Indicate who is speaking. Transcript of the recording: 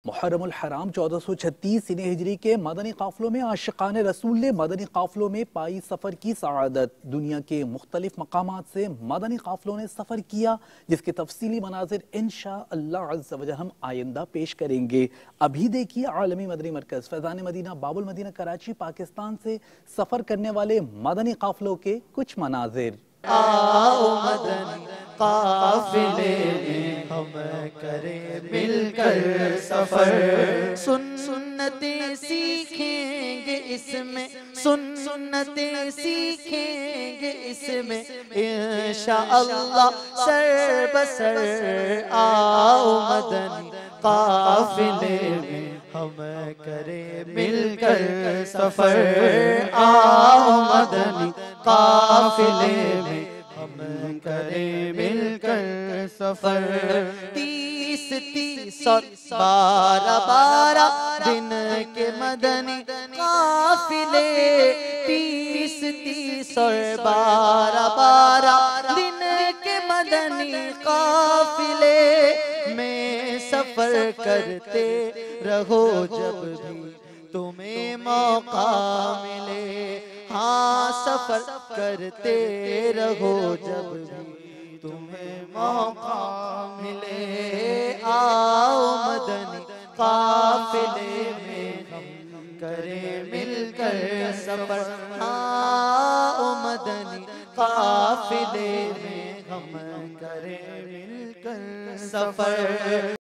Speaker 1: मुहर्रमुल हराम 1436 सिने हिजरी के मदनी काफिलों में आशिकान रसूल ने मदनी काफिलों में पाई सफ़र की सआदत। दुनिया के मुख्तलिफ मकामात से मदनी काफिलों ने सफ़र किया, जिसके तफसीली मनाजिर इंशाअल्लाह अज़्ज़ व जल हम आइंदा पेश करेंगे। अभी देखिए आलमी मदनी मरकज़ फैज़ान मदीना बाबुल मदीना कराची पाकिस्तान से सफ़र करने वाले मदनी काफिलों के कुछ मनाजिर।
Speaker 2: आओ मदनी काफिले में हम करें मिलकर सफर। सुन्नतें सीखेंगे इसमें, सुन्नतें सीखेंगे इसमें इंशाअल्लाह सर बसर। आओ मदनी काफिले में हम करें मिलकर सफर। आओ मदनी काफिले में हम करें मिलकर सफर। 30-30 और 12-12 दिन के मदनी काफिले, 30-30 और 12-12 दिन के मदनी काफिले में सफर करते रहो जब भी तुम्हें मौका मिले। हाँ सफर करते रहो जब भी तुम्हें मौका मिले। आओ मदनी काफिले में हम करें मिलकर सफर। आओ मदनी काफिले में हम करें मिलकर सफर।